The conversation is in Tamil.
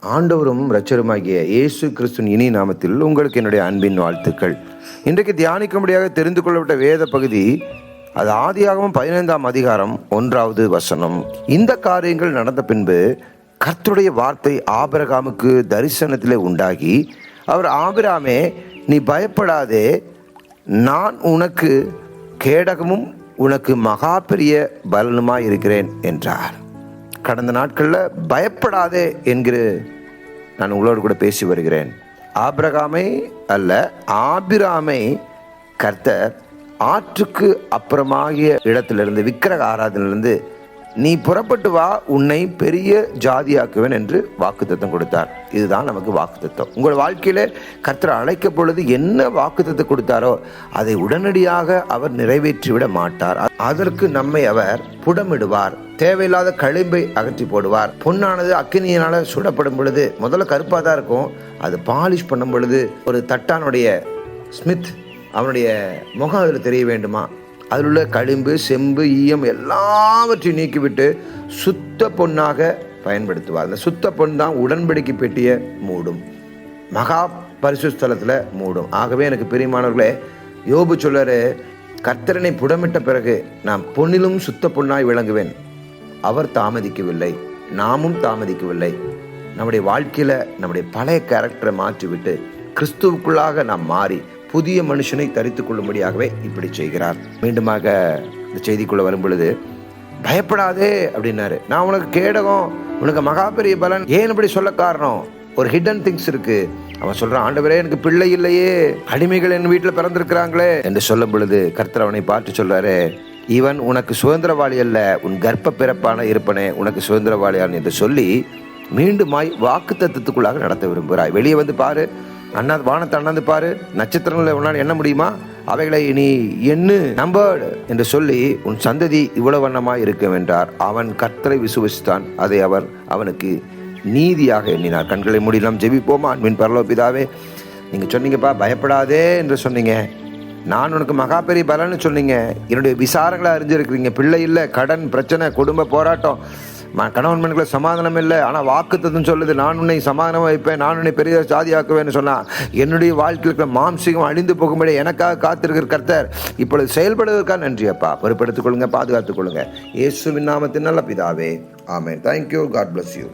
ஆண்டவரும் இரட்சகருமாகிய இயேசு கிறிஸ்துவின் இனி நாமத்தில் உங்களுக்கு என்னுடைய அன்பின் வாழ்த்துக்கள். இன்றைக்கு தியானிக்கும்படியாக தெரிந்து கொள்ளப்பட்ட வேத பகுதி அது ஆதியாகமம் 15ஆம் அதிகாரம் 1வது வசனம். இந்த காரியங்கள் நடந்த பின்பு கர்த்தருடைய வார்த்தை ஆபிரகாமுக்கு தரிசனத்திலே உண்டாகி, அவர் ஆபிரகாமே, நீ பயப்படாதே, நான் உனக்கு கேடகமும் உனக்கு மகா பெரிய பலனுமாய் இருக்கிறேன் என்றார். கடந்த நாட்களில் பயப்படாதே என்கிற நான் உங்களோடு கூட பேசி வருகிறேன். ஆபிரகாமை அல்ல, ஆபிராமை கர்த்தர் ஆற்றுக்கு அப்புறமாகிய இடத்திலிருந்து, விக்கிரக ஆராதனையிலிருந்து, நீ புறப்பட்டு வா, உன்னை பெரிய ஜாதியாக்குவேன் என்று வாக்குத்தத்தம் கொடுத்தார். இதுதான் நமக்கு வாக்குத்தத்தம். உங்கள் வாழ்க்கையில கர்த்தர் அழைக்க பொழுது என்ன வாக்குத்தத்தை கொடுத்தாரோ அதை உடனடியாக அவர் நிறைவேற்றிவிட மாட்டார். அதற்கு நம்மை அவர் புடமிடுவார். தேவையில்லாத களிம்பை அகற்றி போடுவார். பொன்னானது அக்கினியினால சுடப்படும் பொழுது முதல்ல கருப்பாக தான் இருக்கும். அது பாலிஷ் பண்ணும் பொழுது ஒரு தட்டானுடைய ஸ்மித் அவனுடைய முகம் அதில் தெரிய வேண்டுமா? அதில் உள்ள களிம்பு, செம்பு, ஈயம் எல்லாவற்றையும் நீக்கிவிட்டு சுத்த பொன்னாக பயன்படுத்துவார். அந்த சுத்த பொன் தான் உடன்படிக்கை பெட்டியை மூடும், மகா பரிசுத்தலத்தில் மூடும். ஆகவே எனக்கு பிரியமானவர்களே, யோபு சொல்லரு, கர்த்தரனை புடமிட்ட பிறகு நான் பொன்னிலும் சுத்த பொன்னாய் விளங்குவேன். அவர் தாமதிக்கவில்லை, நாமும் தாமதிக்கவில்லை. நம்முடைய வாழ்க்கையில் நம்முடைய பழைய கேரக்டரை மாற்றிவிட்டு கிறிஸ்துவுக்குள்ளாக நாம் மாறி புதிய மனுஷனை தரித்து கொள்ளும்படியாகவே இப்படி செய்கிறார். மீண்டுமாக இந்த செய்திக்குள்ள வரும் பொழுது, பயப்படாதே அப்படின்னாரு. நான் உனக்கு கேடகம், உனக்கு மகா பெரிய பலன். ஏன் இப்படி சொல்ல காரணம்? ஒரு ஹிடன் திங்ஸ் இருக்கு. அவன் சொல்றான், ஆண்டவரே, எனக்கு பிள்ளை இல்லையே, அடிமைகள் என் வீட்டில் பிறந்திருக்கிறாங்களே என்று சொல்லும் பொழுது கர்த்தர் அவனை பார்த்து சொல்றாரு, இவன் உனக்கு சுதந்திரவாளி அல்ல, உன் கர்ப்ப பிறப்பான இருப்பனே உனக்கு சுதந்திரவாளியான் என்று சொல்லி மீண்டுமாய் வாக்கு தத்துவத்துக்குள்ளாக நடத்த விரும்புகிறாய். வெளியே வந்து பாரு, வானத்தை அண்ணாந்து பாரு, நட்சத்திரங்களை உன்னால் எண்ண முடியுமா? அவைகளை நீ எண்ணு, நம்பர் என்று சொல்லி உன் சந்ததி இவ்வளவு வண்ணமாய் இருக்கும் என்றார். அவன் கர்த்தரை விசுவசித்தான், அதை அவர் அவனுக்கு நீதியாக எண்ணினார். கண்களை மூடிலாம் ஜெபிப்போமா? அன்பின் பரலோக பிதாவே, நீங்க சொன்னீங்கப்பா, பயப்படாதே என்று சொன்னீங்க. நான் உனக்கு மகா பெரிய பலன்னு சொன்னீங்க. என்னுடைய விசாரங்களை அறிஞ்சிருக்கிறீங்க. பிள்ளை இல்லை, கடன் பிரச்சனை, குடும்ப போராட்டம், கணவன் மனுக்குள்ள சமாதானம் இல்லை. ஆனால் வாக்குத்தத்தம் சொல்லுது, நான் உன்னை சமாதானம் வைப்பேன், நான் உன்னை பெரிய சாதியாக்குவேன்னு சொன்னா, என்னுடைய வாழ்க்கைக்கு மாம்சீகம் அழிந்து போகும்படி எனக்காக காத்திருக்கிற கர்த்தர் இப்பொழுது செயல்படுவதற்காக நன்றி அப்பா. பொறுப்பெடுத்துக் கொள்ளுங்க, பாதுகாத்துக் கொள்ளுங்க. இயேசுவின் நாமத்தின் நல்ல பிதாவே, ஆமென். தேங்க்யூ. God bless you.